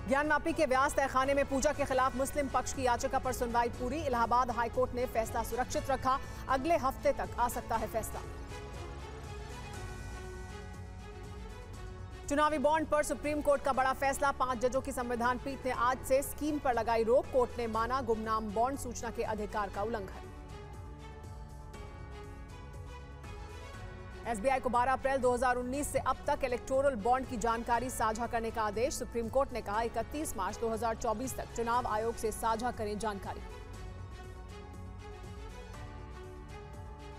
ज्ञानवापी के व्यास तहखाने में पूजा के खिलाफ मुस्लिम पक्ष की याचिका पर सुनवाई पूरी। इलाहाबाद हाईकोर्ट ने फैसला सुरक्षित रखा, अगले हफ्ते तक आ सकता है फैसला। चुनावी बॉन्ड पर सुप्रीम कोर्ट का बड़ा फैसला। 5 जजों की संविधान पीठ ने आज से स्कीम पर लगाई रोक। कोर्ट ने माना गुमनाम बॉन्ड सूचना के अधिकार का उल्लंघन। एसबीआई को 12 अप्रैल 2019 से अब तक इलेक्टोरल बॉन्ड की जानकारी साझा करने का आदेश। सुप्रीम कोर्ट ने कहा 31 मार्च 2024 तक चुनाव आयोग से साझा करें जानकारी।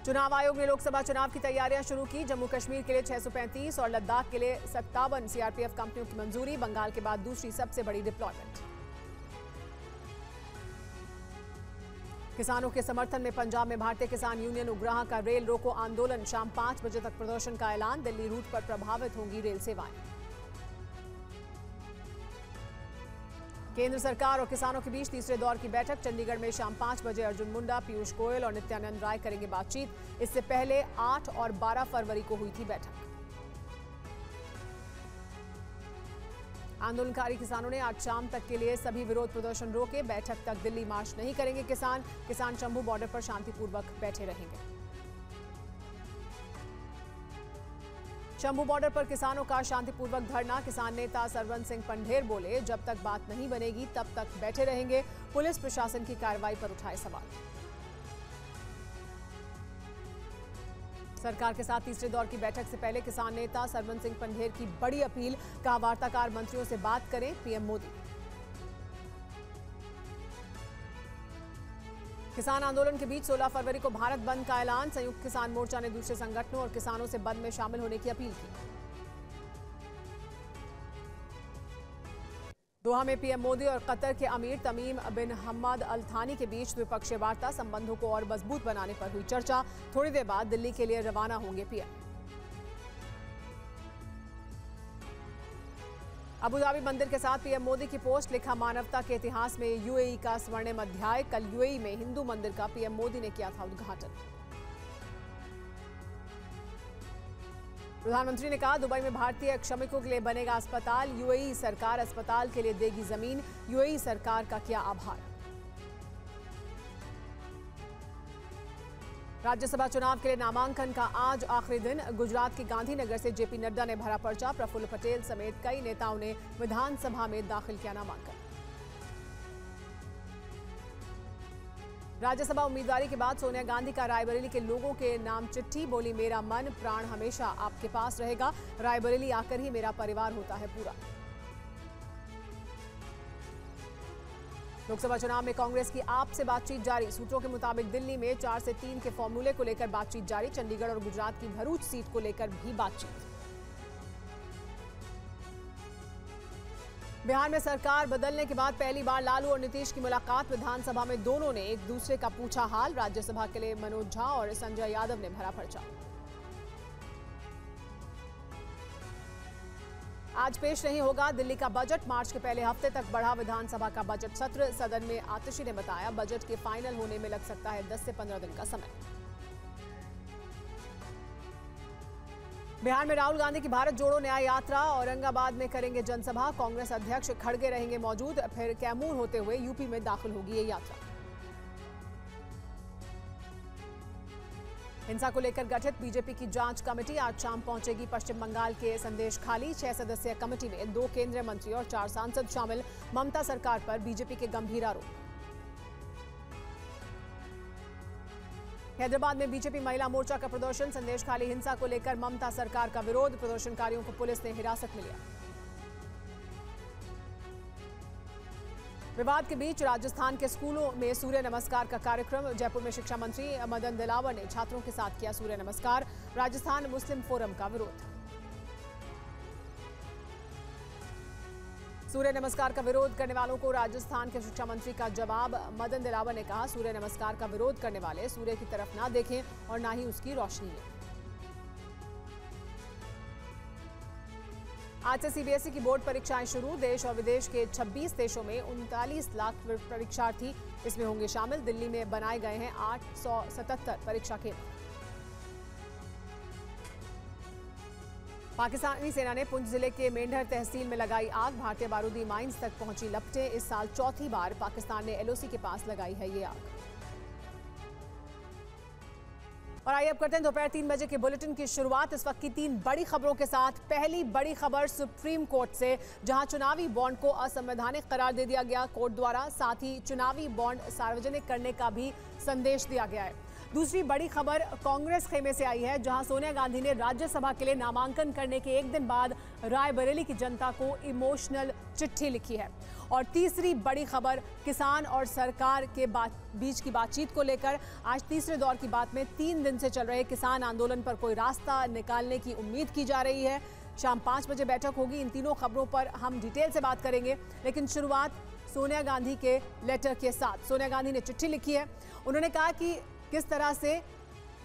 चुनाव आयोग ने लोकसभा चुनाव की तैयारियां शुरू की। जम्मू कश्मीर के लिए 635 और लद्दाख के लिए 57 सीआरपीएफ कंपनियों की मंजूरी। बंगाल के बाद दूसरी सबसे बड़ी डिप्लॉयमेंट। किसानों के समर्थन में पंजाब में भारतीय किसान यूनियन उग्राह का रेल रोको आंदोलन। शाम 5 बजे तक प्रदर्शन का ऐलान। दिल्ली रूट पर प्रभावित होंगी रेल सेवाएं। केंद्र सरकार और किसानों के बीच तीसरे दौर की बैठक। चंडीगढ़ में शाम 5 बजे अर्जुन मुंडा, पीयूष गोयल और नित्यानंद राय करेंगे बातचीत। इससे पहले 8 और 12 फरवरी को हुई थी बैठक। आंदोलनकारी किसानों ने आज शाम तक के लिए सभी विरोध प्रदर्शन रोके। बैठक तक दिल्ली मार्च नहीं करेंगे किसान शंभू बॉर्डर पर शांतिपूर्वक बैठे रहेंगे। शंभू बॉर्डर पर किसानों का शांतिपूर्वक धरना। किसान नेता सरवन सिंह पंढेर बोले, जब तक बात नहीं बनेगी तब तक बैठे रहेंगे। पुलिस प्रशासन की कार्रवाई पर उठाए सवाल। सरकार के साथ तीसरे दौर की बैठक से पहले किसान नेता सरवन सिंह पंढेर की बड़ी अपील। कहा, वार्ताकार मंत्रियों से बात करें, पीएम मोदी। किसान आंदोलन के बीच 16 फरवरी को भारत बंद का ऐलान। संयुक्त किसान मोर्चा ने दूसरे संगठनों और किसानों से बंद में शामिल होने की अपील की। दोहा में पीएम मोदी और कतर के अमीर तमीम बिन हम्मद अल थानी के बीच द्विपक्षीय वार्ता। संबंधों को और मजबूत बनाने पर हुई चर्चा। थोड़ी देर बाद दिल्ली के लिए रवाना होंगे पीएम। अबुधाबी मंदिर के साथ पीएम मोदी की पोस्ट। लिखा, मानवता के इतिहास में यूएई का स्वर्णिम अध्याय। कल यूएई में हिंदू मंदिर का पीएम मोदी ने किया था उद्घाटन। प्रधानमंत्री ने कहा, दुबई में भारतीय श्रमिकों के लिए बनेगा अस्पताल। यूएई सरकार अस्पताल के लिए देगी जमीन। यूएई सरकार का किया आभार। राज्यसभा चुनाव के लिए नामांकन का आज आखिरी दिन। गुजरात के गांधीनगर से जेपी नड्डा ने भरा पर्चा। प्रफुल्ल पटेल समेत कई नेताओं ने विधानसभा में दाखिल किया नामांकन। राज्यसभा उम्मीदवारी के बाद सोनिया गांधी का रायबरेली के लोगों के नाम चिट्ठी। बोली, मेरा मन प्राण हमेशा आपके पास रहेगा। रायबरेली आकर ही मेरा परिवार होता है पूरा। लोकसभा चुनाव में कांग्रेस की आप से बातचीत जारी। सूत्रों के मुताबिक दिल्ली में 4 से 3 के फॉर्मूले को लेकर बातचीत जारी। चंडीगढ़ और गुजरात की भरूच सीट को लेकर भी बातचीत। बिहार में सरकार बदलने के बाद पहली बार लालू और नीतीश की मुलाकात। विधानसभा में दोनों ने एक दूसरे का पूछा हाल। राज्यसभा के लिए मनोज झा और संजय यादव ने भरा पर्चा। आज पेश नहीं होगा दिल्ली का बजट। मार्च के पहले हफ्ते तक बढ़ा विधानसभा का बजट सत्र। सदन में आतिशी ने बताया, बजट के फाइनल होने में लग सकता है 10 से 15 दिन का समय। बिहार में राहुल गांधी की भारत जोड़ो न्याय यात्रा। औरंगाबाद में करेंगे जनसभा। कांग्रेस अध्यक्ष खड़गे रहेंगे मौजूद। फिर कैमूर होते हुए यूपी में दाखिल होगी ये यात्रा। हिंसा को लेकर गठित बीजेपी की जांच कमेटी आज शाम पहुंचेगी पश्चिम बंगाल के संदेश खाली। 6 सदस्यीय कमेटी में 2 केंद्रीय मंत्री और 4 सांसद शामिल। ममता सरकार पर बीजेपी के गंभीर आरोप। हैदराबाद में बीजेपी महिला मोर्चा का प्रदर्शन। संदेश खाली हिंसा को लेकर ममता सरकार का विरोध। प्रदर्शनकारियों को पुलिस ने हिरासत में लिया। विवाद के बीच राजस्थान के स्कूलों में सूर्य नमस्कार का कार्यक्रम। जयपुर में शिक्षा मंत्री मदन दिलावर ने छात्रों के साथ किया सूर्य नमस्कार। राजस्थान मुस्लिम फोरम का विरोध। सूर्य नमस्कार का विरोध करने वालों को राजस्थान के शिक्षा मंत्री का जवाब। मदन दिलावर ने कहा, सूर्य नमस्कार का विरोध करने वाले सूर्य की तरफ ना देखें और ना ही उसकी रोशनी लें। आज से सीबीएसई की बोर्ड परीक्षाएं शुरू। देश और विदेश के 26 देशों में 39 लाख परीक्षार्थी इसमें होंगे शामिल। दिल्ली में बनाए गए हैं 877 परीक्षा केंद्र। पाकिस्तानी सेना ने पुंछ जिले के मेंढर तहसील में लगाई आग। भारतीय बारूदी माइंस तक पहुंची लपटें। इस साल चौथी बार पाकिस्तान ने एलओसी के पास लगाई है ये आग। और आइए अब करते हैं दोपहर 3 बजे के बुलेटिन की शुरुआत इस वक्त की 3 बड़ी खबरों के साथ। पहली बड़ी खबर सुप्रीम कोर्ट से, जहां चुनावी बॉन्ड को असंवैधानिक करार दे दिया गया कोर्ट द्वारा। साथ ही चुनावी बॉन्ड सार्वजनिक करने का भी संदेश दिया गया है। दूसरी बड़ी खबर कांग्रेस खेमे से आई है, जहां सोनिया गांधी ने राज्यसभा के लिए नामांकन करने के एक दिन बाद रायबरेली की जनता को इमोशनल चिट्ठी लिखी है। और तीसरी बड़ी खबर किसान और सरकार के बीच की बातचीत को लेकर। आज तीसरे दौर की बात में 3 दिन से चल रहे किसान आंदोलन पर कोई रास्ता निकालने की उम्मीद की जा रही है। शाम 5 बजे बैठक होगी। इन तीनों खबरों पर हम डिटेल से बात करेंगे, लेकिन शुरुआत सोनिया गांधी के लेटर के साथ। सोनिया गांधी ने चिट्ठी लिखी है। उन्होंने कहा कि किस तरह से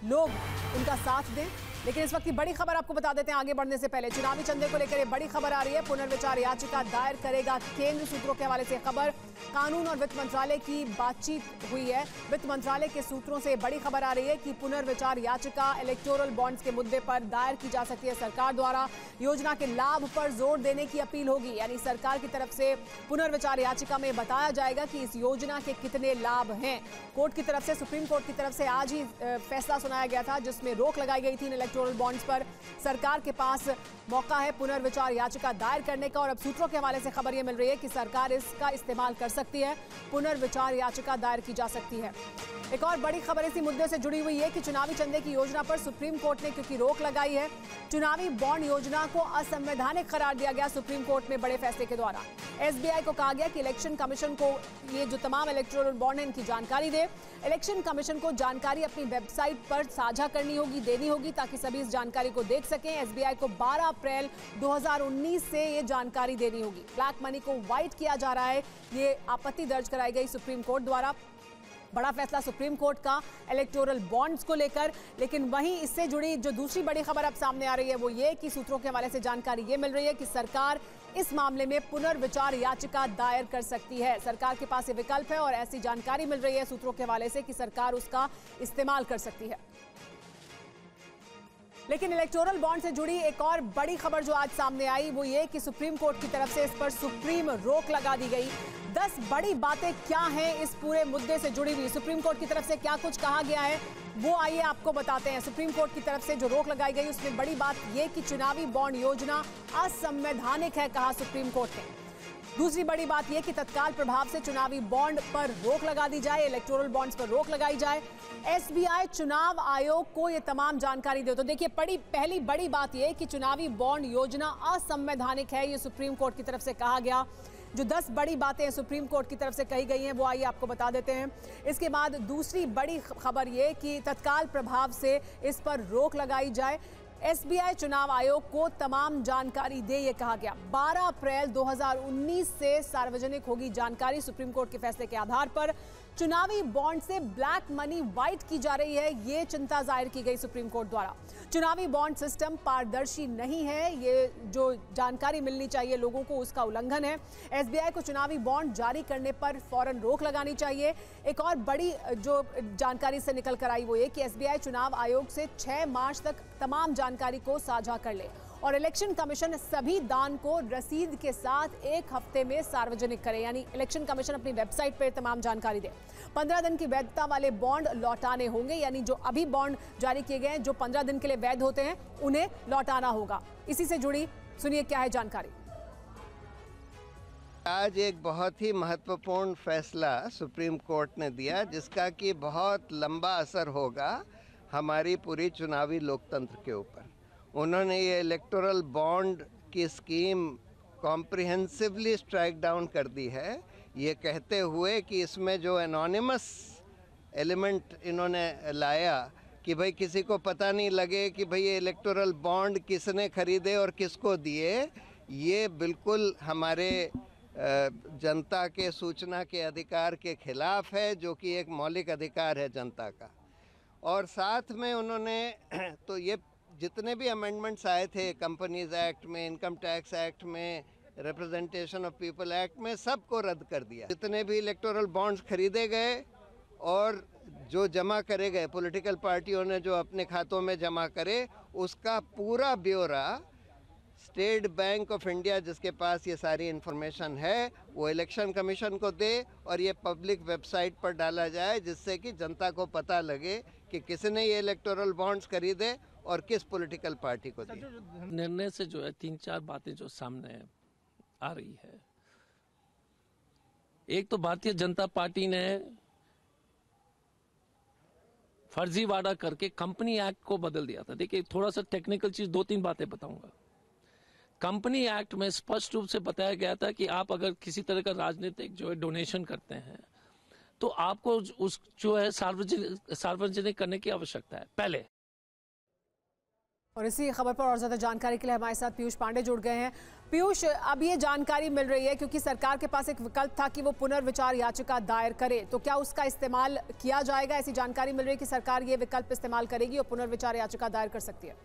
लोग उनका साथ दें। लेकिन इस वक्त की बड़ी खबर आपको बता देते हैं आगे बढ़ने से पहले। चुनावी चंदे को लेकर बड़ी खबर आ रही है। पुनर्विचार याचिका दायर करेगा केंद्र। सूत्रों के हवाले से खबर। कानून और वित्त मंत्रालय की बातचीत हुई है। वित्त मंत्रालय के सूत्रों से बड़ी खबर आ रही है कि पुनर्विचार याचिका इलेक्टोरल बॉन्ड्स के मुद्दे पर दायर की जा सकती है सरकार द्वारा। योजना के लाभ पर जोर देने की अपील होगी, यानी सरकार की तरफ से पुनर्विचार याचिका में बताया जाएगा कि इस योजना के कितने लाभ हैं। कोर्ट की तरफ से, सुप्रीम कोर्ट की तरफ से आज ही फैसला सुनाया गया था, जिसमें रोक लगाई गई थी इलेक्टोरल बॉन्ड्स पर। सरकार के पास मौका है पुनर्विचार याचिका दायर करने का। और अब सूत्रों के हवाले से खबर यह मिल रही है कि सरकार इसका इस्तेमाल कर सकती है। पुनर्विचार याचिका दायर की जा सकती है। एक और बड़ी खबर इसी मुद्दे से जुड़ी हुई है कि चुनावी चंदे की योजना पर सुप्रीम कोर्ट ने क्योंकि रोक लगाई है, चुनावी बॉन्ड योजना को असंवैधानिक करार दिया गया सुप्रीम कोर्ट में बड़े फैसले के द्वारा। एसबीआई को कहा गया कि इलेक्शन कमीशन को ये जो तमाम इलेक्टोरल बॉन्ड है इनकी जानकारी दे। इलेक्शन कमीशन को जानकारी अपनी वेबसाइट पर साझा करनी होगी, देनी होगी, ताकि सभी इस जानकारी को देख सकें। एसबीआई को 12 अप्रैल 2019 से ये जानकारी देनी होगी। ब्लैक मनी को व्हाइट किया जा रहा है, ये आपत्ति दर्ज कराई गई सुप्रीम कोर्ट द्वारा। बड़ा फैसला सुप्रीम कोर्ट का इलेक्टोरल बॉन्ड्स को लेकर। लेकिन वहीं इससे जुड़ी जो दूसरी बड़ी खबर अब सामने आ रही है वो ये कि सूत्रों के हवाले से जानकारी ये मिल रही है कि सरकार इस मामले में पुनर्विचार याचिका दायर कर सकती है। सरकार के पास ये विकल्प है और ऐसी जानकारी मिल रही है सूत्रों के हवाले से कि सरकार उसका इस्तेमाल कर सकती है। लेकिन इलेक्टोरल बॉन्ड से जुड़ी एक और बड़ी खबर जो आज सामने आई वो ये कि सुप्रीम कोर्ट की तरफ से इस पर सुप्रीम रोक लगा दी गई। 10 बड़ी बातें क्या हैं इस पूरे मुद्दे से जुड़ी हुई, सुप्रीम कोर्ट की तरफ से क्या कुछ कहा गया है वो आइए आपको बताते हैं। सुप्रीम कोर्ट की तरफ से जो रोक लगाई गई उसमें बड़ी बात यह कि चुनावी बॉन्ड योजना असंवैधानिक है, कहा सुप्रीम कोर्ट ने। दूसरी बड़ी बात यह कि तत्काल प्रभाव से चुनावी बॉन्ड पर रोक लगा दी जाए, इलेक्टोरल बॉन्ड्स पर रोक लगाई जाए। एसबीआई चुनाव आयोग को यह तमाम जानकारी दे। तो देखिए, पहली बड़ी बात यह कि चुनावी बॉन्ड योजना असंवैधानिक है, यह सुप्रीम कोर्ट की तरफ से कहा गया। जो 10 बड़ी बातें सुप्रीम कोर्ट की तरफ से कही गई हैं वो आइए आपको बता देते हैं। इसके बाद दूसरी बड़ी खबर ये कि तत्काल प्रभाव से इस पर रोक लगाई जाए। एसबीआई चुनाव आयोग को तमाम जानकारी दे, ये कहा गया। 12 अप्रैल 2019 से सार्वजनिक होगी जानकारी सुप्रीम कोर्ट के फैसले के आधार पर। चुनावी बॉन्ड से ब्लैक मनी व्हाइट की जा रही है, ये चिंता जाहिर की गई सुप्रीम कोर्ट द्वारा। चुनावी बॉन्ड सिस्टम पारदर्शी नहीं है, ये जो जानकारी मिलनी चाहिए लोगों को उसका उल्लंघन है। एसबीआई को चुनावी बॉन्ड जारी करने पर फौरन रोक लगानी चाहिए। एक और बड़ी जो जानकारी से निकल कर आई वो ये कि एसबीआई चुनाव आयोग से 6 मार्च तक तमाम जानकारी को साझा कर ले और इलेक्शन कमीशन सभी दान को रसीद के साथ 1 हफ्ते में सार्वजनिक करे, यानी इलेक्शन कमीशन अपनी वेबसाइट पर तमाम जानकारी दे। 15 दिन की वैधता वाले बॉन्ड लौटाने होंगे, यानी जो अभी बॉन्ड जारी किए गए हैं जो 15 दिन के लिए वैध होते हैं उन्हें लौटाना होगा। इसी से जुड़ी सुनिए क्या है जानकारी। आज एक बहुत ही महत्वपूर्ण फैसला सुप्रीम कोर्ट ने दिया, जिसका कि बहुत लंबा असर होगा हमारी पूरी चुनावी लोकतंत्र के ऊपर। उन्होंने ये इलेक्टोरल बॉन्ड की स्कीम कॉम्प्रिहेंसिवली स्ट्राइक डाउन कर दी है, ये कहते हुए कि इसमें जो एनोनिमस एलिमेंट इन्होंने लाया कि भाई किसी को पता नहीं लगे कि भाई ये इलेक्टोरल बॉन्ड किसने खरीदे और किसको दिए, ये बिल्कुल हमारे जनता के सूचना के अधिकार के खिलाफ है, जो कि एक मौलिक अधिकार है जनता का। और साथ में उन्होंने तो ये जितने भी अमेंडमेंट्स आए थे कंपनीज एक्ट में, इनकम टैक्स एक्ट में, रिप्रेजेंटेशन ऑफ पीपल एक्ट में, सबको रद्द कर दिया। जितने भी इलेक्टोरल बॉन्ड्स खरीदे गए और जो जमा करे गए पॉलिटिकल पार्टियों ने जो अपने खातों में जमा करे, उसका पूरा ब्यौरा स्टेट बैंक ऑफ इंडिया जिसके पास ये सारी इन्फॉर्मेशन है वो इलेक्शन कमीशन को दे और ये पब्लिक वेबसाइट पर डाला जाए, जिससे कि जनता को पता लगे कि किसने ये इलेक्टोरल बॉन्ड्स खरीदे और किस पॉलिटिकल पार्टी को दिए। निर्णय से जो है 3-4 बातें जो सामने आ रही है। एक तो भारतीय जनता पार्टी ने फर्जीवाड़ा करके कंपनी एक्ट को बदल दिया था। देखिए थोड़ा सा टेक्निकल चीज 2-3 बातें बताऊंगा। कंपनी एक्ट में स्पष्ट रूप से बताया गया था कि आप अगर किसी तरह का राजनीतिक जो है डोनेशन करते हैं तो आपको उस जो है सार्वजनिक करने की आवश्यकता है पहले। और इसी खबर पर और ज्यादा जानकारी के लिए हमारे साथ पीयूष पांडे जुड़ गए हैं। पीयूष, अब ये जानकारी मिल रही है क्योंकि सरकार के पास एक विकल्प था कि वो पुनर्विचार याचिका दायर करे, तो क्या उसका इस्तेमाल किया जाएगा? ऐसी जानकारी मिल रही है कि सरकार ये विकल्प इस्तेमाल करेगी और पुनर्विचार याचिका दायर कर सकती है।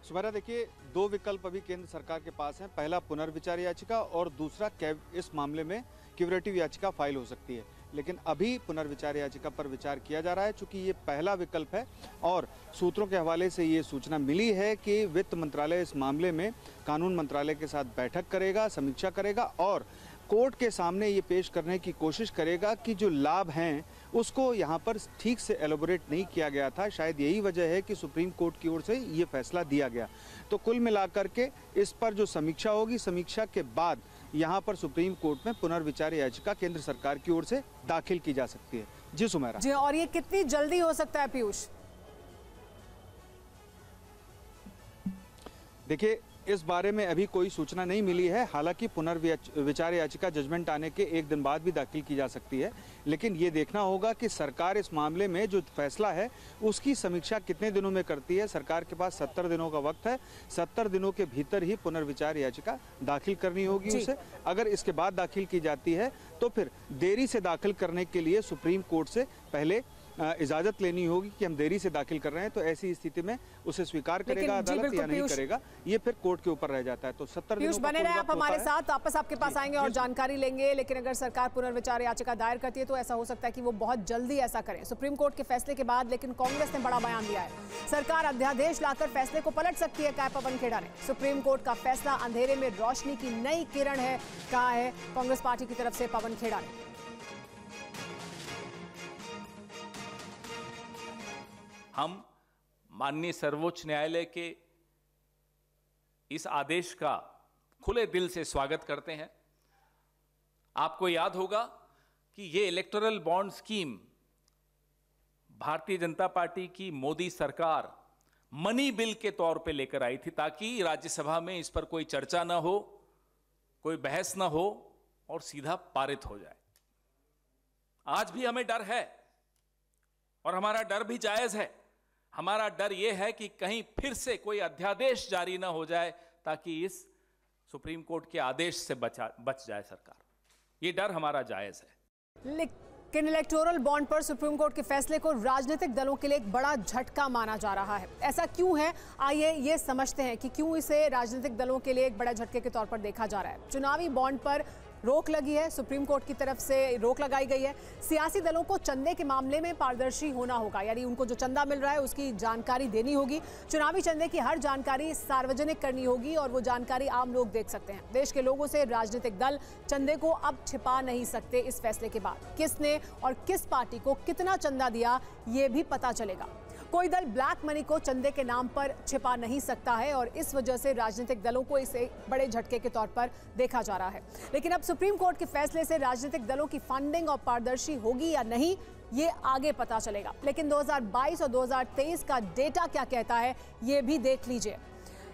सुमेरा, देखिए 2 विकल्प अभी केंद्र सरकार के पास हैं। पहला पुनर्विचार याचिका और दूसरा इस मामले में क्यूरेटिव याचिका फाइल हो सकती है। लेकिन अभी पुनर्विचार याचिका पर विचार किया जा रहा है, चूंकि ये पहला विकल्प है और सूत्रों के हवाले से ये सूचना मिली है कि वित्त मंत्रालय इस मामले में कानून मंत्रालय के साथ बैठक करेगा, समीक्षा करेगा और कोर्ट के सामने ये पेश करने की कोशिश करेगा कि जो लाभ हैं उसको यहाँ पर ठीक से एलोबोरेट नहीं किया गया था। शायद यही वजह है कि सुप्रीम कोर्ट की ओर से ये फैसला दिया गया। तो कुल मिलाकर के इस पर जो समीक्षा होगी, समीक्षा के बाद यहाँ पर सुप्रीम कोर्ट में पुनर्विचार याचिका केंद्र सरकार की ओर से दाखिल की जा सकती है। जी सुमेरा। जी, और ये कितनी जल्दी हो सकता है पीयूष? देखिए इस बारे में अभी कोई सूचना नहीं मिली है। हालांकि पुनर्विचार याचिका जजमेंट आने के 1 दिन बाद भी दाखिल की जा सकती है, लेकिन ये देखना होगा कि सरकार इस मामले में जो फैसला है उसकी समीक्षा कितने दिनों में करती है। सरकार के पास 70 दिनों का वक्त है। 70 दिनों के भीतर ही पुनर्विचार याचिका दाखिल करनी होगी उसे। अगर इसके बाद दाखिल की जाती है तो फिर देरी से दाखिल करने के लिए सुप्रीम कोर्ट से पहले इजाजत लेनी होगी कि हम देरी से दाखिल कर रहे हैं। तो ऐसी स्थिति में उसे स्वीकार करेगा अदालत या नहीं करेगा, ये फिर कोर्ट के ऊपर रह जाता है। तो 70 पीयूष बने रहे आप हमारे साथ, वापस आपके पास आएंगे और जानकारी लेंगे। लेकिन अगर सरकार पुनर्विचार याचिका दायर करती है तो ऐसा हो सकता है कि वो बहुत जल्दी ऐसा करें सुप्रीम कोर्ट के फैसले के बाद। लेकिन कांग्रेस ने बड़ा बयान दिया है, सरकार अध्यादेश लाकर फैसले को पलट सकती है। कहा पवन खेड़ा ने सुप्रीम कोर्ट का फैसला अंधेरे में रोशनी की नई किरण है, कहा है कांग्रेस पार्टी की तरफ से पवन खेड़ा ने। हम माननीय सर्वोच्च न्यायालय के इस आदेश का खुले दिल से स्वागत करते हैं। आपको याद होगा कि ये electoral bond scheme Bharatiya Janata party की मोदी सरकार मनी बिल के तौर पे लेकर आई थी, ताकि राज्यसभा में इस पर कोई चर्चा ना हो, कोई बहस ना हो और सीधा पारित हो जाए। आज भी हमें डर है और हमारा डर भी जायज है। हमारा डर यह है कि कहीं फिर से कोई अध्यादेश जारी ना हो जाए ताकि इस सुप्रीम कोर्ट के आदेश से बच जाए सरकार। ये डर हमारा जायज है। लेकिन इलेक्टोरल बॉन्ड पर सुप्रीम कोर्ट के फैसले को राजनीतिक दलों के लिए एक बड़ा झटका माना जा रहा है। ऐसा क्यों है, आइए ये समझते हैं कि क्यों इसे राजनीतिक दलों के लिए एक बड़ा झटके के तौर पर देखा जा रहा है। चुनावी बॉन्ड पर रोक लगी है, सुप्रीम कोर्ट की तरफ से रोक लगाई गई है। सियासी दलों को चंदे के मामले में पारदर्शी होना होगा, यानी उनको जो चंदा मिल रहा है उसकी जानकारी देनी होगी। चुनावी चंदे की हर जानकारी सार्वजनिक करनी होगी और वो जानकारी आम लोग देख सकते हैं। देश के लोगों से राजनीतिक दल चंदे को अब छिपा नहीं सकते। इस फैसले के बाद किसने और किस पार्टी को कितना चंदा दिया ये भी पता चलेगा। कोई दल ब्लैक मनी को चंदे के नाम पर छिपा नहीं सकता है और इस वजह से राजनीतिक दलों को इसे बड़े झटके के तौर पर देखा जा रहा है। लेकिन अब सुप्रीम कोर्ट के फैसले से राजनीतिक दलों की फंडिंग और पारदर्शी होगी या नहीं, ये आगे पता चलेगा। लेकिन 2022 और 2023 का डेटा क्या कहता है ये भी देख लीजिए।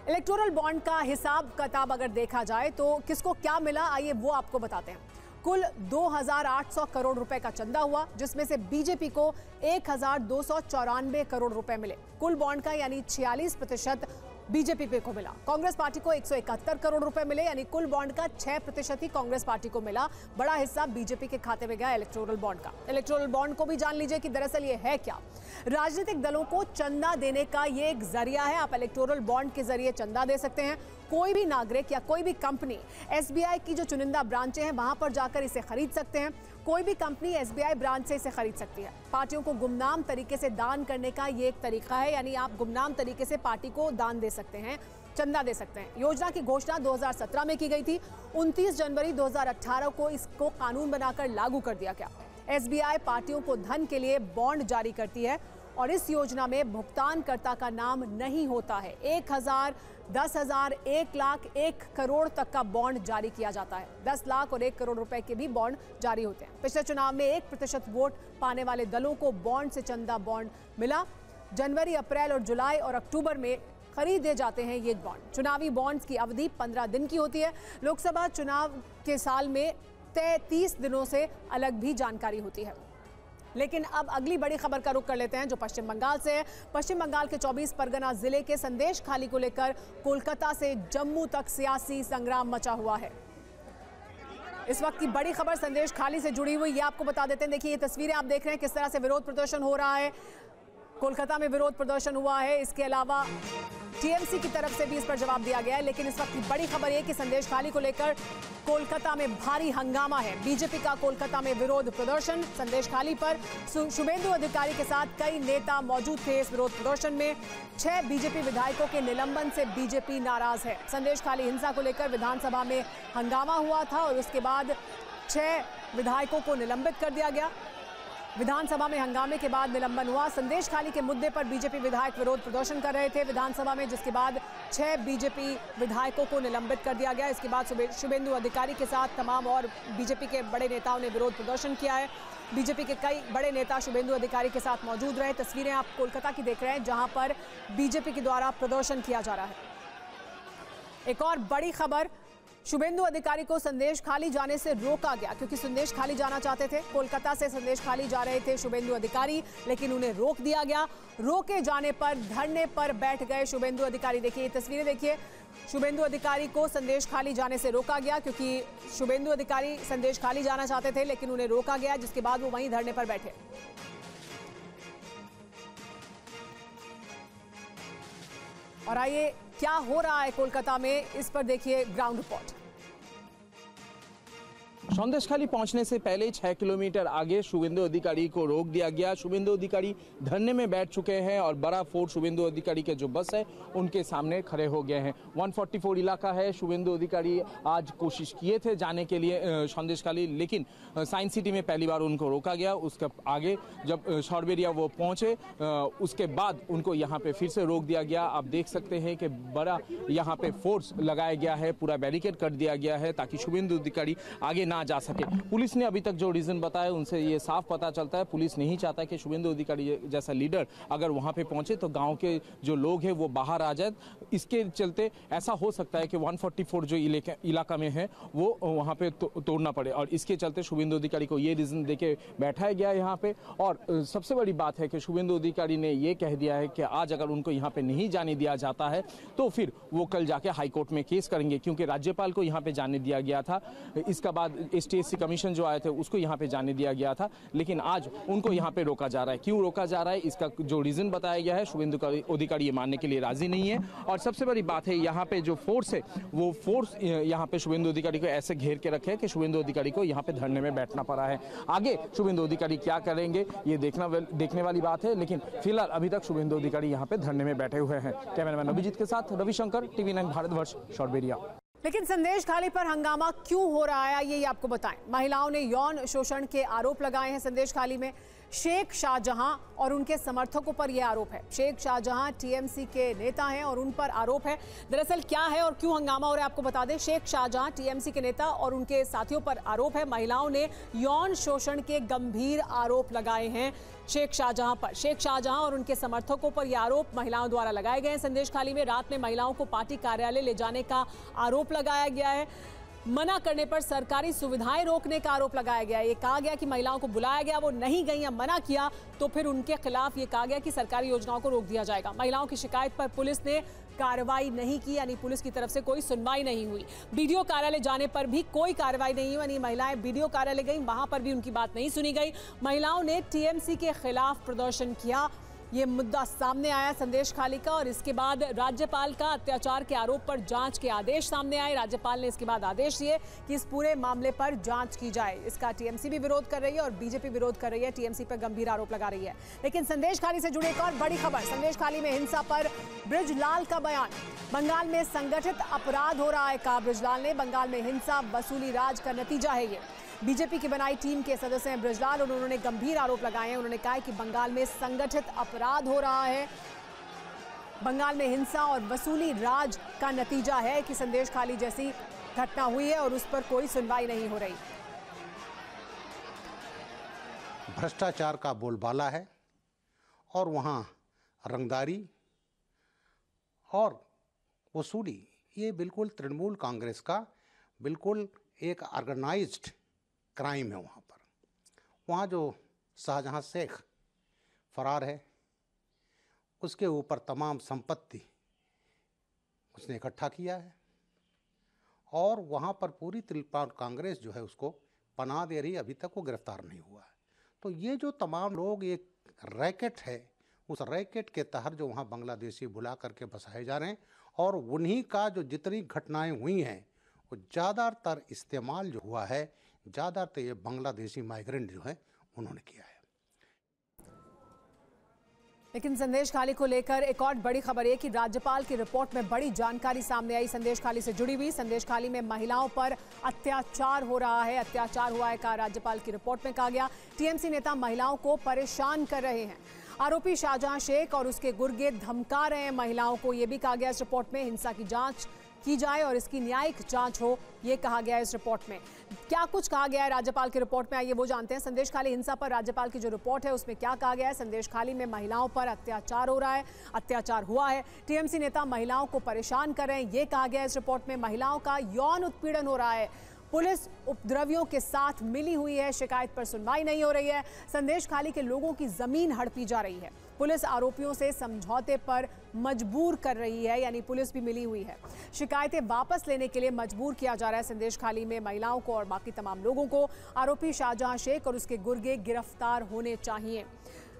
इलेक्टोरल बॉन्ड का हिसाब किताब अगर देखा जाए तो किसको क्या मिला, आइए वो आपको बताते हैं। कुल 2,800 करोड़ रुपए का चंदा हुआ, जिसमें से बीजेपी को 1,294 करोड़ रुपए मिले। कुल बॉन्ड का यानी 46% बीजेपी को मिला। कांग्रेस पार्टी को 171 करोड़ रुपए मिले, यानी कुल बॉन्ड का 6% ही कांग्रेस पार्टी को मिला। बड़ा हिस्सा बीजेपी के खाते में गया इलेक्टोरल बॉन्ड का। इलेक्टोरल बॉन्ड को भी जान लीजिए कि दरअसल ये है क्या। राजनीतिक दलों को चंदा देने का ये एक जरिया है। आप इलेक्टोरल बॉन्ड के जरिए चंदा दे सकते हैं। कोई भी नागरिक या कोई भी कंपनी एसबीआई की जो चुनिंदा ब्रांचें हैं वहां पर जाकर इसे खरीद सकते हैं। कोई भी कंपनी SBI ब्रांच से इसे खरीद सकती है। पार्टियों को गुमनाम तरीके से दान करने का ये एक तरीका है, यानी आप गुमनाम तरीके से पार्टी को दान दे सकते हैं, चंदा दे सकते हैं। योजना की घोषणा 2017 में की गई थी। 29 जनवरी 2018 को इसको कानून बनाकर लागू कर दिया गया। SBI पार्टियों को धन के लिए बॉन्ड जारी करती है और इस योजना में भुगतानकर्ता का नाम नहीं होता है। 1000, 10,000, 1 लाख, 1 करोड़ तक का बॉन्ड जारी किया जाता है। 10 लाख और 1 करोड़ रुपए के भी बॉन्ड जारी होते हैं। पिछले चुनाव में 1% वोट पाने वाले दलों को बॉन्ड से चंदा बॉन्ड मिला। जनवरी, अप्रैल और जुलाई और अक्टूबर में खरीदे जाते हैं ये बॉन्ड। चुनावी बॉन्ड्स की अवधि 15 दिन की होती है। लोकसभा चुनाव के साल में तय 30 दिनों से अलग भी जानकारी होती है। लेकिन अब अगली बड़ी खबर का रुख कर लेते हैं जो पश्चिम बंगाल से है। पश्चिम बंगाल के 24 परगना जिले के संदेश खाली को लेकर कोलकाता से जम्मू तक सियासी संग्राम मचा हुआ है। इस वक्त की बड़ी खबर संदेश खाली से जुड़ी हुई, ये आपको बता देते हैं। देखिए ये तस्वीरें आप देख रहे हैं किस तरह से विरोध प्रदर्शन हो रहा है। कोलकाता में विरोध प्रदर्शन हुआ है। इसके अलावा TMC की तरफ से भी इस पर जवाब दिया गया है। लेकिन इस वक्त की बड़ी खबर यह कि संदेश खाली को लेकर कोलकाता में भारी हंगामा है। बीजेपी का कोलकाता में विरोध प्रदर्शन। संदेश खाली पर शुभेंदु अधिकारी के साथ कई नेता मौजूद थे। इस विरोध प्रदर्शन में 6 बीजेपी विधायकों के निलंबन से बीजेपी नाराज है। संदेश खाली हिंसा को लेकर विधानसभा में हंगामा हुआ था और उसके बाद 6 विधायकों को निलंबित कर दिया गया। विधानसभा में हंगामे के बाद निलंबन हुआ। संदेश खाली के मुद्दे पर बीजेपी विधायक विरोध प्रदर्शन कर रहे थे विधानसभा में, जिसके बाद 6 बीजेपी विधायकों को निलंबित कर दिया गया। इसके बाद शुभेंदु अधिकारी के साथ तमाम और बीजेपी के बड़े नेताओं ने विरोध प्रदर्शन किया है। बीजेपी के कई बड़े नेता शुभेंदु अधिकारी के साथ मौजूद रहे। तस्वीरें आप कोलकाता की देख रहे हैं जहां पर बीजेपी के द्वारा प्रदर्शन किया जा रहा है। एक और बड़ी खबर, शुभेंदु अधिकारी को संदेश खाली जाने से रोका गया क्योंकि संदेश खाली जाना चाहते थे। कोलकाता से संदेश खाली जा रहे थे शुभेंदु अधिकारी, लेकिन उन्हें रोक दिया गया। रोके जाने पर धरने पर बैठ गए शुभेंदु अधिकारी। देखिए ये तस्वीरें देखिए, शुभेंदु अधिकारी को संदेश खाली जाने से रोका गया क्योंकि शुभेंदु अधिकारी संदेश खाली जाना चाहते थे, लेकिन उन्हें रोका गया, जिसके बाद वो वहीं धरने पर बैठे। और आइए क्या हो रहा है कोलकाता में, इस पर देखिए ग्राउंड रिपोर्ट। संदेशखाली पहुंचने से पहले 6 किलोमीटर आगे शुभेंदु अधिकारी को रोक दिया गया। शुभेंदु अधिकारी धरने में बैठ चुके हैं और बड़ा फोर्स शुभेंदु अधिकारी के जो बस है उनके सामने खड़े हो गए हैं। 144 इलाका है। शुभेंदु अधिकारी आज कोशिश किए थे जाने के लिए संदेशखाली, लेकिन साइंस सिटी में पहली बार उनको रोका गया। उसके आगे जब शॉर्बेरिया वो पहुंचे उसके बाद उनको यहाँ पे फिर से रोक दिया गया। आप देख सकते हैं कि बड़ा यहाँ पे फोर्स लगाया गया है, पूरा बैरिकेड कर दिया गया है ताकि शुभेंदु अधिकारी आगे ना जा सके। पुलिस ने अभी तक जो रीजन बताया उनसे ये साफ पता चलता है, पुलिस नहीं चाहता कि शुभेंदु अधिकारी जैसा लीडर अगर वहां पे पहुंचे तो गांव के जो लोग हैं वो बाहर आ जाए। इसके चलते ऐसा हो सकता है कि 144 जो इलाका में है वो वहां पे तोड़ना पड़े और इसके चलते शुभेंदु अधिकारी को ये रीजन देके बैठाया गया यहाँ पे। और सबसे बड़ी बात है कि शुभेंदु अधिकारी ने ये कह दिया है कि आज अगर उनको यहाँ पे नहीं जाने दिया जाता है तो फिर वो कल जाके हाईकोर्ट में केस करेंगे, क्योंकि राज्यपाल को यहाँ पे जाने दिया गया था। इसका बाद STSC कमीशन जो आए थे उसको यहाँ पे जाने दिया गया था, लेकिन आज उनको यहाँ पे रोका जा रहा है। क्यों रोका जा रहा है इसका जो रीजन बताया गया है, शुभेंदु अधिकारी ये मानने के लिए राजी नहीं है। और सबसे बड़ी बात है यहाँ पे जो फोर्स है वो फोर्स यहाँ पे शुभेंदु अधिकारी को ऐसे घेर के रखे है कि शुभेंदु अधिकारी को यहाँ पे धरने में बैठना पड़ा है। आगे शुभेंदु अधिकारी क्या करेंगे ये देखने वाली बात है, लेकिन फिलहाल अभी तक शुभेंदु अधिकारी यहाँ पे धरने में बैठे हुए हैं। कैमरामैन अभिजीत के साथ रविशंकर, TV9 भारतवर्ष, शॉर्बेरिया। लेकिन संदेश खाली पर हंगामा क्यों हो रहा है ये आपको बताएं। महिलाओं ने यौन शोषण के आरोप लगाए हैं संदेश खाली में। शेख शाहजहां और उनके समर्थकों पर यह आरोप है। शेख शाहजहां TMC के नेता हैं और उन पर आरोप है। दरअसल क्या है और क्यों हंगामा हो रहा है आपको बता दें। शेख शाहजहां TMC के नेता और उनके साथियों पर आरोप है। महिलाओं ने यौन शोषण के गंभीर आरोप लगाए हैं शेख शाहजहां पर। शेख शाहजहां और उनके समर्थकों पर यह आरोप महिलाओं द्वारा लगाए गए हैं। संदेश खाली में रात में महिलाओं को पार्टी कार्यालय ले जाने का आरोप लगाया गया है। मना करने पर सरकारी सुविधाएं रोकने का आरोप लगाया गया है। ये कहा गया कि महिलाओं को बुलाया गया, वो नहीं गई या मना किया तो फिर उनके खिलाफ ये कहा गया कि सरकारी योजनाओं को रोक दिया जाएगा। महिलाओं की शिकायत पर पुलिस ने कार्रवाई नहीं की, यानी पुलिस की तरफ से कोई सुनवाई नहीं हुई। BDO कार्यालय जाने पर भी कोई कार्रवाई नहीं हुई, यानी महिलाएं BDO कार्यालय गई, वहां पर भी उनकी बात नहीं सुनी गई। महिलाओं ने TMC के खिलाफ प्रदर्शन किया। ये मुद्दा सामने आया संदेश खाली का, और इसके बाद राज्यपाल का अत्याचार के आरोप पर जांच के आदेश सामने आए। राज्यपाल ने इसके बाद आदेश दिए कि इस पूरे मामले पर जांच की जाए। इसका टीएमसी भी विरोध कर रही है और बीजेपी विरोध कर रही है, टीएमसी पर गंभीर आरोप लगा रही है। लेकिन संदेश खाली से जुड़ी एक और बड़ी खबर, संदेश खाली में हिंसा पर बृजलाल का बयान। बंगाल में संगठित अपराध हो रहा है, कहा बृजलाल ने। बंगाल में हिंसा वसूली राज का नतीजा है ये। बीजेपी की बनाई टीम के सदस्य हैं बृजलाल, और उन्होंने गंभीर आरोप लगाए हैं। उन्होंने कहा कि बंगाल में संगठित अपराध हो रहा है, बंगाल में हिंसा और वसूली राज का नतीजा है कि संदेश खाली जैसी घटना हुई है और उस पर कोई सुनवाई नहीं हो रही। भ्रष्टाचार का बोलबाला है और वहाँ रंगदारी और वसूली, ये बिल्कुल तृणमूल कांग्रेस का बिल्कुल एक ऑर्गेनाइज्ड क्राइम है। वहाँ जो शाहजहां शेख फरार है, उसके ऊपर तमाम संपत्ति उसने इकट्ठा किया है और वहाँ पर पूरी तृणमूल कांग्रेस जो है उसको पनाह दे रही है। अभी तक वो गिरफ्तार नहीं हुआ है। तो ये जो तमाम लोग एक रैकेट है, उस रैकेट के तहत जो वहाँ बांग्लादेशी बुला करके बसाए जा रहे हैं, और उन्हीं का जो जितनी घटनाएं हुई हैं वो ज़्यादातर इस्तेमाल जो हुआ है, ज़्यादातर ये बांग्लादेशी माइग्रेंट जो है उन्होंने किया है। लेकिन संदेश खाली को लेकर एक और बड़ी खबर है कि राज्यपाल की रिपोर्ट में बड़ी जानकारी सामने आई संदेश खाली से जुड़ी हुई। संदेश खाली में महिलाओं पर अत्याचार हो रहा है, अत्याचार हुआ है, कहा राज्यपाल की रिपोर्ट में कहा गया। टीएमसी नेता महिलाओं को परेशान कर रहे हैं। आरोपी शाहजहां शेख और उसके गुर्गे धमका रहे हैं महिलाओं को, यह भी कहा गया इस रिपोर्ट में। हिंसा की जांच की जाए और इसकी न्यायिक जांच हो, ये कहा गया है इस रिपोर्ट में। क्या कुछ कहा गया है राज्यपाल की रिपोर्ट में, आइए वो जानते हैं। संदेश खाली हिंसा पर राज्यपाल की जो रिपोर्ट है उसमें क्या कहा गया है। संदेश खाली में महिलाओं पर अत्याचार हो रहा है, अत्याचार हुआ है, टीएमसी नेता महिलाओं को परेशान कर रहे हैं, ये कहा गया है इस रिपोर्ट में। महिलाओं का यौन उत्पीड़न हो रहा है, पुलिस उपद्रवियों के साथ मिली हुई है, शिकायत पर सुनवाई नहीं हो रही है। संदेश खाली के लोगों की जमीन हड़पी जा रही है, पुलिस आरोपियों से समझौते पर मजबूर कर रही है, यानी पुलिस भी मिली हुई है। शिकायतें वापस लेने के लिए मजबूर किया जा रहा है संदेश खाली में महिलाओं को और बाकी तमाम लोगों को। आरोपी शाहजहां शेख और उसके गुर्गे गिरफ्तार होने चाहिए।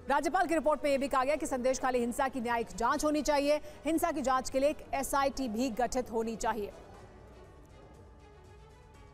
राज्यपाल की रिपोर्ट में यह भी कहा गया कि संदेश खाली हिंसा की न्यायिक जांच होनी चाहिए। हिंसा की जांच के लिए एक एसआईटी भी गठित होनी चाहिए।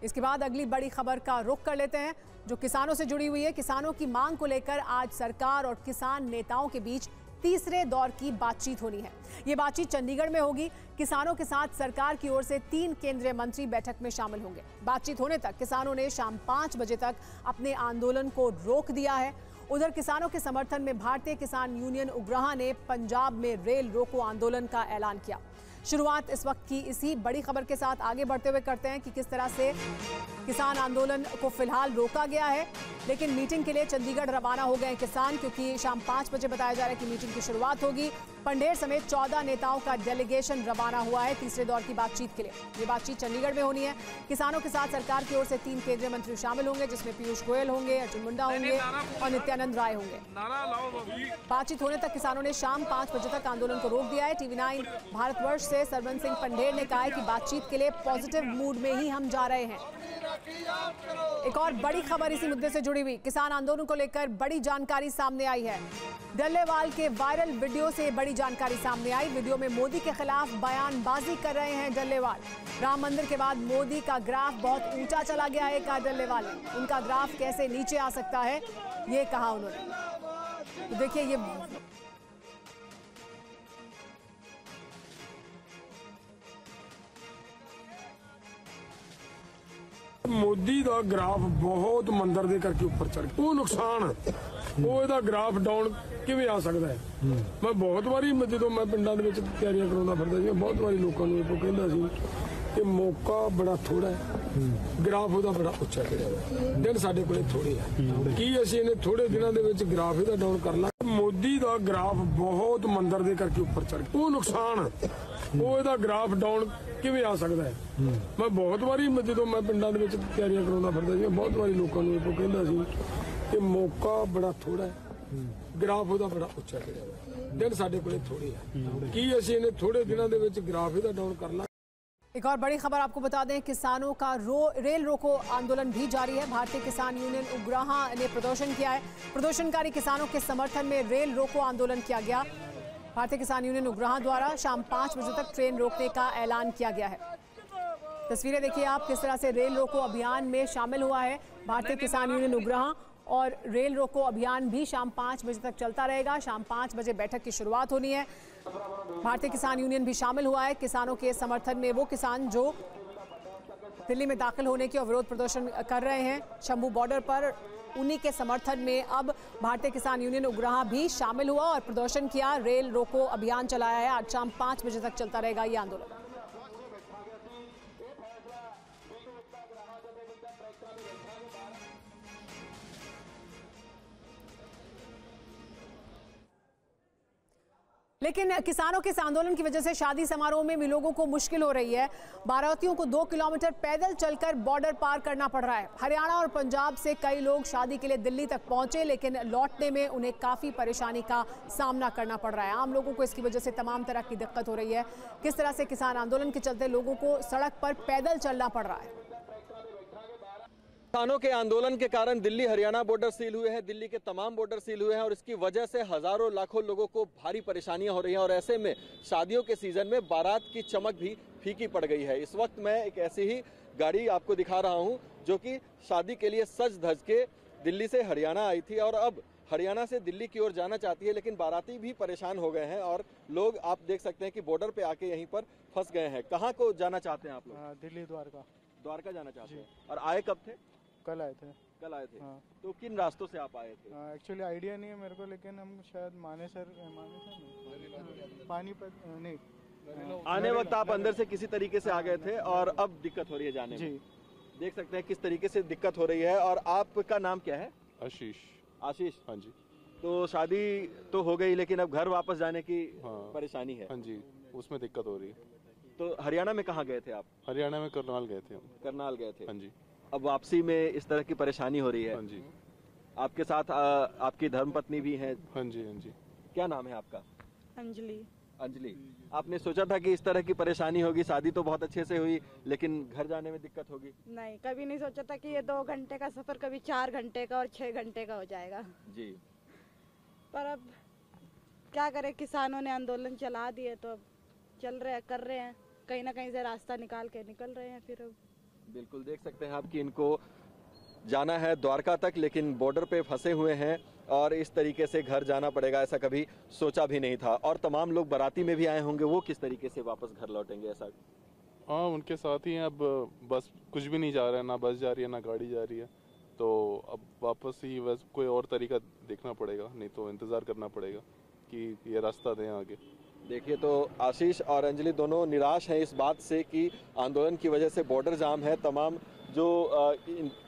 इसके बाद अगली बड़ी खबर का रुख कर लेते हैं जो किसानों से जुड़ी हुई है। किसानों की मांग को लेकर आज सरकार और किसान नेताओं के बीच तीसरे दौर की बातचीत होनी है। ये बातचीत चंडीगढ़ में होगी। किसानों के साथ सरकार की ओर से 3 केंद्रीय मंत्री बैठक में शामिल होंगे। बातचीत होने तक किसानों ने शाम 5 बजे तक अपने आंदोलन को रोक दिया है। उधर किसानों के समर्थन में भारतीय किसान यूनियन उग्रहा ने पंजाब में रेल रोको आंदोलन का ऐलान किया। शुरुआत इस वक्त की इसी बड़ी खबर के साथ आगे बढ़ते हुए करते हैं कि किस तरह से किसान आंदोलन को फिलहाल रोका गया है, लेकिन मीटिंग के लिए चंडीगढ़ रवाना हो गए किसान, क्योंकि शाम 5 बजे बताया जा रहा है कि मीटिंग की शुरुआत होगी। पंडेर समेत 14 नेताओं का डेलीगेशन रवाना हुआ है तीसरे दौर की बातचीत के लिए। ये बातचीत चंडीगढ़ में होनी है। किसानों के साथ सरकार की ओर से 3 केंद्रीय मंत्री शामिल होंगे, जिसमें पीयूष गोयल होंगे, अर्जुन मुंडा होंगे और नित्यानंद राय होंगे। बातचीत होने तक किसानों ने शाम 5 बजे तक आंदोलन को रोक दिया है। TV9 भारतवर्ष से सरवन सिंह पंडेर ने कहा है कि बातचीत के लिए पॉजिटिव मूड में ही हम जा रहे हैं। एक और बड़ी खबर इसी मुद्दे से जुड़ी हुई, किसान आंदोलन को लेकर बड़ी जानकारी सामने आई है। डल्लेवाल के वायरल वीडियो से बड़ी जानकारी सामने आई। वीडियो में मोदी के खिलाफ बयानबाजी कर रहे हैं डल्लेवाल। राम मंदिर के बाद मोदी का ग्राफ बहुत ऊंचा चला गया है, कहा डल्लेवाल ने। उनका ग्राफ कैसे नीचे आ सकता है, ये कहा उन्होंने। तो देखिए, ये मोदी का ग्राफ बहुत मंदिर दे करके ऊपर चढ़ गया, वो नुकसान वो ਇਹਦਾ ग्राफ डाउन किवें आ सकता है। मैं बहुत बारी जो मैं पिंडां दे विच तैयारियां कराउंदा फिरदा जी, बहुत बारी लोकां नूं इहो कहंदा सी कि मौका बड़ा थोड़ा है, ग्राफ ਉਹਦਾ बड़ा ਉੱਚਾ ਚੜਿਆ, दिन साडे ਕੋਲੇ थोड़े है की ਅਸੀਂ ਇਹਨੇ थोड़े दिनों ਦੇ ਵਿੱਚ ग्राफ ਇਹਦਾ डाउन कर ਲਾਂ। मोदी का ग्राफ बहुत मंदिर दे करके ऊपर चढ़ गया, वो नुकसान वो ਇਹਦਾ ग्राफ डाउन किवें आ सकता है। मैं बहुत बारी जो मैं पिंडां दे विच तैयारियां कराउंदा फिरदा जी, बहुत बारी लोकां नूं इहो कहंदा सी कि मौका बड़ा थोड़ा है, ग्राफ ਉਹਦਾ बड़ा ਉੱਚਾ ਚੜਿਆ, दिन साडे ਕੋਲੇ थोड़े है की ਅਸੀਂ ਇਹਨੇ थोड़े दिनों ਦੇ ਵਿੱਚ ग्राफ ਇਹਦਾ डाउन कर ਲਾਂ। एक और बड़ी खबर आपको बता दें, किसानों का रेल रोको आंदोलन भी जारी है। भारतीय किसान यूनियन उग्राहा ने प्रदर्शन किया है। प्रदर्शनकारी किसानों के समर्थन में रेल रोको आंदोलन किया गया। भारतीय किसान यूनियन उग्राहा द्वारा शाम 5 बजे तक ट्रेन रोकने का ऐलान किया गया है। तस्वीरें देखिए आप, किस तरह से रेल रोको अभियान में शामिल हुआ है भारतीय किसान यूनियन उग्राहा। और रेल रोको अभियान भी शाम 5 बजे तक चलता रहेगा। शाम 5 बजे बैठक की शुरुआत होनी है। भारतीय किसान यूनियन भी शामिल हुआ है किसानों के समर्थन में। वो किसान जो दिल्ली में दाखिल होने की और विरोध प्रदर्शन कर रहे हैं शंभू बॉर्डर पर, उन्हीं के समर्थन में अब भारतीय किसान यूनियन उग्राहा भी शामिल हुआ और प्रदर्शन किया। रेल रोको अभियान चलाया है। आज शाम 5 बजे तक चलता रहेगा ये आंदोलन। लेकिन किसानों के इस आंदोलन की वजह से शादी समारोह में भी लोगों को मुश्किल हो रही है। बारातियों को 2 किलोमीटर पैदल चलकर बॉर्डर पार करना पड़ रहा है। हरियाणा और पंजाब से कई लोग शादी के लिए दिल्ली तक पहुंचे, लेकिन लौटने में उन्हें काफी परेशानी का सामना करना पड़ रहा है। आम लोगों को इसकी वजह से तमाम तरह की दिक्कत हो रही है। किस तरह से किसान आंदोलन के चलते लोगों को सड़क पर पैदल चलना पड़ रहा है। किसानों के आंदोलन के कारण दिल्ली हरियाणा बॉर्डर सील हुए हैं, दिल्ली के तमाम बॉर्डर सील हुए हैं और इसकी वजह से हजारों लाखों लोगों को भारी परेशानियां हो रही हैं। और ऐसे में शादियों के सीजन में बारात की चमक भी फीकी पड़ गई है। इस वक्त मैं एक ऐसी ही गाड़ी आपको दिखा रहा हूं जो कि शादी के लिए सज धज के दिल्ली से हरियाणा आई थी और अब हरियाणा से दिल्ली की ओर जाना चाहती है, लेकिन बाराती भी परेशान हो गए हैं और लोग आप देख सकते हैं कि बॉर्डर पे आके यहीं पर फंस गए हैं। कहाँ को जाना चाहते हैं आप लोग? दिल्ली द्वारका जाना चाहते हैं। और आए कब थे? कल आए थे। हाँ। तो किन रास्तों से आप आए थे? एक्चुअली आइडिया नहीं है मेरे को, लेकिन हम शायद मानेसर पानीपत नहीं, आने वक्त आप अंदर से किसी तरीके से आ गए थे और अब दिक्कत हो रही है जाने में। देख सकते हैं किस तरीके से दिक्कत हो रही है। और आपका नाम क्या है? आशीष। हाँ जी। तो शादी तो हो गई, लेकिन अब घर वापस जाने की परेशानी है। हाँ जी, उसमें दिक्कत हो रही है। तो हरियाणा में कहाँ गए थे आप? हरियाणा में करनाल गए थे हम। करनाल गए थे। हाँ जी। अब वापसी में इस तरह की परेशानी हो रही है। हाँ जी। आपके साथ आपकी धर्मपत्नी भी है। हाँ जी। हाँ जी। क्या नाम है आपका? अंजलि। आपने सोचा था कि इस तरह की परेशानी होगी? शादी तो बहुत अच्छे से हुई, लेकिन घर जाने में दिक्कत होगी? नहीं, कभी नहीं सोचा था कि ये 2 घंटे का सफर कभी 4 घंटे का और 6 घंटे का हो जाएगा जी। पर अब क्या करें, किसानों ने आंदोलन चला दिए तो अब चल रहे हैं, कर रहे हैं, कहीं ना कहीं से रास्ता निकाल के निकल रहे हैं। फिर अब बिल्कुल देख सकते हैं आप कि इनको जाना है द्वारका तक, लेकिन बॉर्डर पे फंसे हुए हैं और इस तरीके से घर जाना पड़ेगा ऐसा कभी सोचा भी नहीं था। और तमाम लोग बाराती में भी आए होंगे, वो किस तरीके से वापस घर लौटेंगे ऐसा? हाँ, उनके साथ ही हैं। अब बस कुछ भी नहीं जा रहा है, ना बस जा रही है ना गाड़ी जा रही है, तो अब वापस ही बस कोई और तरीका देखना पड़ेगा, नहीं तो इंतज़ार करना पड़ेगा कि ये रास्ता दें आगे। देखिए, तो आशीष और अंजलि दोनों निराश हैं इस बात से कि आंदोलन की वजह से बॉर्डर जाम है। तमाम जो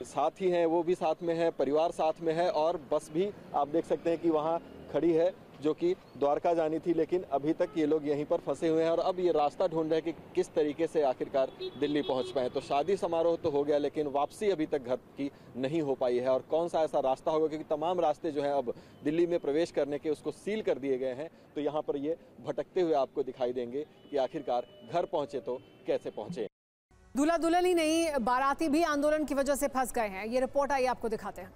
साथी हैं वो भी साथ में है, परिवार साथ में है और बस भी आप देख सकते हैं कि वहाँ खड़ी है जो कि द्वारका जानी थी, लेकिन अभी तक ये लोग यहीं पर फंसे हुए हैं और अब ये रास्ता ढूंढ रहे हैं कि किस तरीके से आखिरकार दिल्ली पहुंच पाए। तो शादी समारोह तो हो गया, लेकिन वापसी अभी तक घर की नहीं हो पाई है। और कौन सा ऐसा रास्ता होगा, क्योंकि तमाम रास्ते जो हैं अब दिल्ली में प्रवेश करने के उसको सील कर दिए गए हैं। तो यहाँ पर ये भटकते हुए आपको दिखाई देंगे कि आखिरकार घर पहुंचे तो कैसे पहुंचे। दूल्हा दुल्हन ही नहीं, बाराती भी आंदोलन की वजह से फंस गए हैं। ये रिपोर्ट आई आपको दिखाते हैं।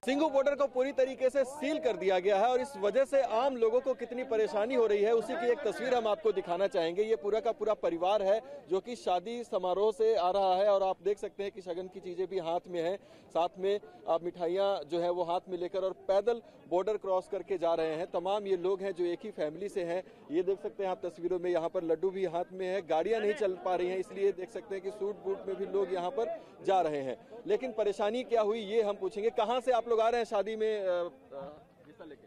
सिंघू बॉर्डर को पूरी तरीके से सील कर दिया गया है और इस वजह से आम लोगों को कितनी परेशानी हो रही है उसी की एक तस्वीर हम आपको दिखाना चाहेंगे। ये पूरा का पूरा परिवार है जो कि शादी समारोह से आ रहा है और आप देख सकते हैं कि शगन की चीजें भी हाथ में हैं, साथ में आप मिठाइयाँ जो है वो हाथ में लेकर और पैदल बॉर्डर क्रॉस करके जा रहे हैं। तमाम ये लोग हैं जो एक ही फैमिली से हैं। ये देख सकते हैं आप तस्वीरों में, यहाँ पर लड्डू भी हाथ में है। गाड़ियाँ नहीं चल पा रही हैं, इसलिए देख सकते हैं कि सूट बूट में भी लोग यहाँ पर जा रहे हैं। लेकिन परेशानी क्या हुई ये हम पूछेंगे। कहाँ से आप लोग आ रहे हैं शादी में हिस्सा लेके?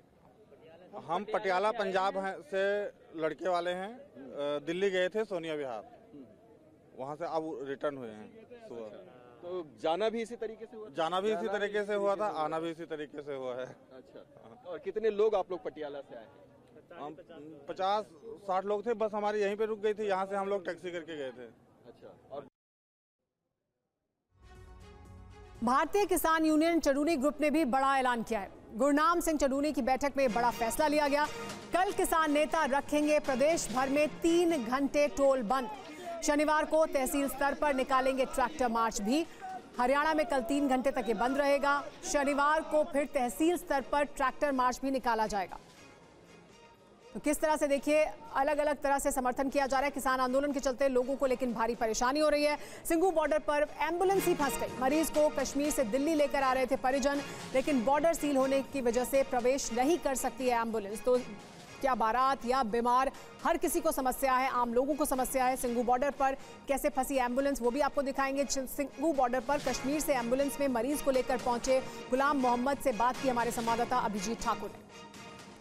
हम पटियाला पंजाब से लड़के वाले हैं, दिल्ली गए थे सोनिया विहार, वहाँ से अब रिटर्न हुए हैं सुबह। तो जाना भी इसी तरीके से हुआ? जाना भी इसी तरीके से हुआ था, आना भी इसी तरीके से हुआ है। अच्छा, और कितने लोग आप लोग पटियाला से आए हैं? हम 50-60 लोग थे। बस हमारी यहीं पे रुक गई थी, यहाँ से हम लोग टैक्सी करके गए थे। अच्छा। और भारतीय किसान यूनियन चरूनी ग्रुप ने भी बड़ा ऐलान किया है। गुरनाम सिंह चडूनी की बैठक में बड़ा फैसला लिया गया। कल किसान नेता रखेंगे प्रदेश भर में 3 घंटे टोल बंद। शनिवार को तहसील स्तर पर निकालेंगे ट्रैक्टर मार्च भी। हरियाणा में कल 3 घंटे तक ये बंद रहेगा। शनिवार को फिर तहसील स्तर पर ट्रैक्टर मार्च भी निकाला जाएगा। तो किस तरह से देखिए अलग अलग तरह से समर्थन किया जा रहा है किसान आंदोलन के चलते लोगों को, लेकिन भारी परेशानी हो रही है। सिंघू बॉर्डर पर एम्बुलेंस ही फंस गई। मरीज को कश्मीर से दिल्ली लेकर आ रहे थे परिजन, लेकिन बॉर्डर सील होने की वजह से प्रवेश नहीं कर सकती है एम्बुलेंस। तो क्या बारात या बीमार, हर किसी को समस्या है, आम लोगों को समस्या है। सिंघू बॉर्डर पर कैसे फंसी एम्बुलेंस वो भी आपको दिखाएंगे। सिंघू बॉर्डर पर कश्मीर से एम्बुलेंस में मरीज को लेकर पहुंचे गुलाम मोहम्मद से बात की हमारे संवाददाता अभिजीत ठाकुर ने।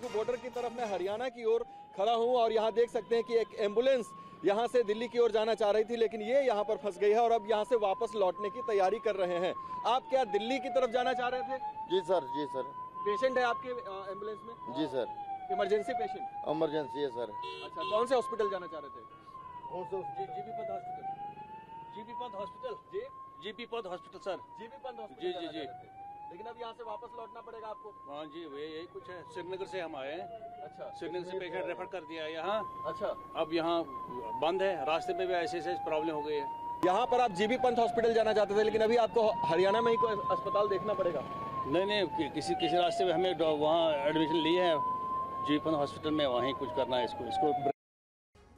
बॉर्डर की तरफ मैं हरियाणा की ओर खड़ा हूं और यहां देख सकते हैं कि एक एम्बुलेंस यहां से दिल्ली की ओर जाना चाह रही थी, लेकिन ये यहां पर फंस गई है और अब यहां से वापस लौटने की तैयारी कर रहे हैं। आप क्या दिल्ली की तरफ जाना चाह रहे थे? जी सर, जी सर। पेशेंट है आपके एम्बुलेंस में? जी सर। Emergency patient? इमरजेंसी है सर। अच्छा, कौन से हॉस्पिटल जाना चाह रहे थे? कौन से? GB Pant hospital. GB Pant hospital जी, GB Pant hospital sir. GB Pant hospital? जी जी जी। लेकिन अब यहाँ से वापस लौटना पड़ेगा आपको? हाँ जी, यही कुछ है। श्रीनगर से हम आए हैं। अच्छा, श्रीनगर से पेशेंट रेफर कर दिया है यहाँ। अच्छा, अब यहाँ बंद है, रास्ते में भी ऐसे प्रॉब्लम हो गई है। यहाँ पर आप जीबी पंत हॉस्पिटल जाना चाहते थे, लेकिन अभी आपको हरियाणा में ही कोई अस्पताल देखना पड़ेगा? नहीं, किसी रास्ते में हमें वहाँ एडमिशन ली है जीबी पंत हॉस्पिटल में, वहीं कुछ करना है इसको।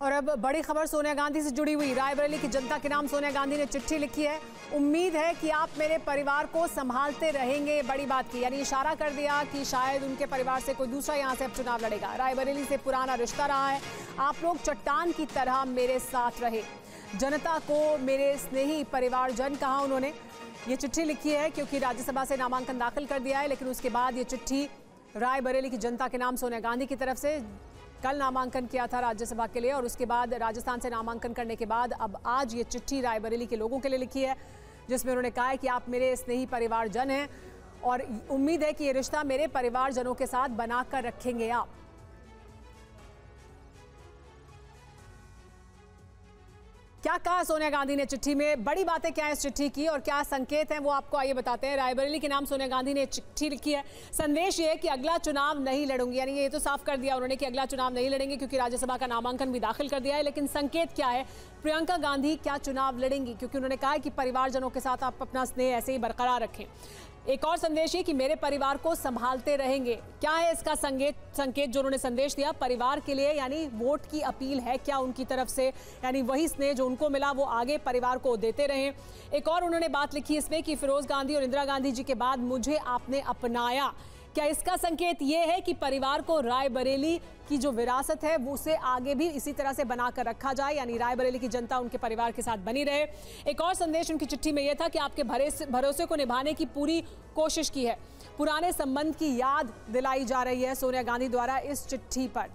और अब बड़ी खबर सोनिया गांधी से जुड़ी हुई। रायबरेली की जनता के नाम सोनिया गांधी ने चिट्ठी लिखी है। उम्मीद है कि आप मेरे परिवार को संभालते रहेंगे, बड़ी बात की, यानी इशारा कर दिया कि शायद उनके परिवार से कोई दूसरा यहां से अब चुनाव लड़ेगा। रायबरेली से पुराना रिश्ता रहा है, आप लोग चट्टान की तरह मेरे साथ रहे। जनता को मेरे स्नेही परिवारजन कहा उन्होंने। ये चिट्ठी लिखी है क्योंकि राज्यसभा से नामांकन दाखिल कर दिया है, लेकिन उसके बाद ये चिट्ठी रायबरेली की जनता के नाम सोनिया गांधी की तरफ से, कल नामांकन किया था राज्यसभा के लिए और उसके बाद राजस्थान से नामांकन करने के बाद अब आज ये चिट्ठी रायबरेली के लोगों के लिए लिखी है, जिसमें उन्होंने कहा है कि आप मेरे स्नेही परिवारजन हैं और उम्मीद है कि ये रिश्ता मेरे परिवारजनों के साथ बनाकर रखेंगे आप। क्या कहा सोनिया गांधी ने चिट्ठी में, बड़ी बातें क्या है इस चिट्ठी की और क्या संकेत हैं वो आपको आइए बताते हैं। रायबरेली के नाम सोनिया गांधी ने चिट्ठी लिखी है। संदेश ये है कि अगला चुनाव नहीं लड़ूंगी, यानी ये तो साफ कर दिया उन्होंने कि अगला चुनाव नहीं लड़ेंगे क्योंकि राज्यसभा का नामांकन भी दाखिल कर दिया है। लेकिन संकेत क्या है, प्रियंका गांधी क्या चुनाव लड़ेंगी, क्योंकि उन्होंने कहा है कि परिवारजनों के साथ आप अपना स्नेह ऐसे ही बरकरार रखें। एक और संदेश है कि मेरे परिवार को संभालते रहेंगे। क्या है इसका संकेत जो उन्होंने संदेश दिया परिवार के लिए, यानी वोट की अपील है क्या उनकी तरफ से, यानी वही स्नेह जो उनको मिला वो आगे परिवार को देते रहें। एक और उन्होंने बात लिखी इसमें कि फिरोज गांधी और इंदिरा गांधी जी के बाद मुझे आपने अपनाया। क्या इसका संकेत ये है कि परिवार को रायबरेली की जो विरासत है वो उसे आगे भी इसी तरह से बनाकर रखा जाए, यानी रायबरेली की जनता उनके परिवार के साथ बनी रहे। एक और संदेश उनकी चिट्ठी में यह था कि आपके भरोसे को निभाने की पूरी कोशिश की है। पुराने संबंध की याद दिलाई जा रही है सोनिया गांधी द्वारा इस चिट्ठी पर।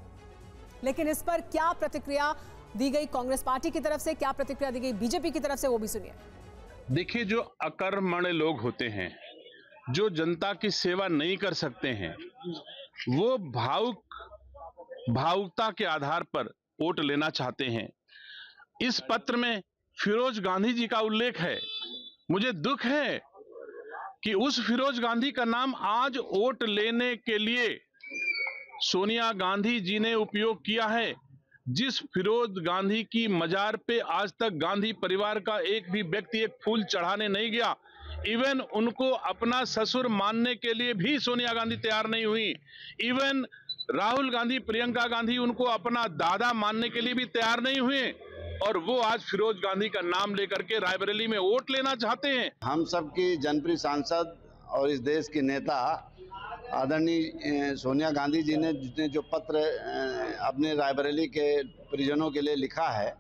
लेकिन इस पर क्या प्रतिक्रिया दी गई कांग्रेस पार्टी की तरफ से, क्या प्रतिक्रिया दी गई बीजेपी की तरफ से, वो भी सुनिए। देखिए, जो अकर्मण्य लोग होते हैं, जो जनता की सेवा नहीं कर सकते हैं, वो भावुकता के आधार पर वोट लेना चाहते हैं। इस पत्र में फिरोज गांधी जी का उल्लेख है। मुझे दुख है कि उस फिरोज गांधी का नाम आज वोट लेने के लिए सोनिया गांधी जी ने उपयोग किया है, जिस फिरोज गांधी की मजार पे आज तक गांधी परिवार का एक भी व्यक्ति एक फूल चढ़ाने नहीं गया। इवन उनको अपना ससुर मानने के लिए भी सोनिया गांधी तैयार नहीं हुई। इवन राहुल गांधी, प्रियंका गांधी उनको अपना दादा मानने के लिए भी तैयार नहीं हुए, और वो आज फिरोज गांधी का नाम लेकर के रायबरेली में वोट लेना चाहते हैं। हम सबकी जनप्रिय सांसद और इस देश के नेता आदरणीय सोनिया गांधी जी ने जो पत्र अपने रायबरेली के परिजनों के लिए लिखा है,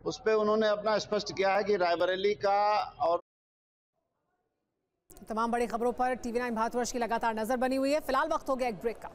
उस पर उन्होंने अपना स्पष्ट किया है कि रायबरेली का और तमाम बड़ी खबरों पर टीवी 9 भारतवर्ष की लगातार नजर बनी हुई है। फिलहाल वक्त हो गया एक ब्रेक का।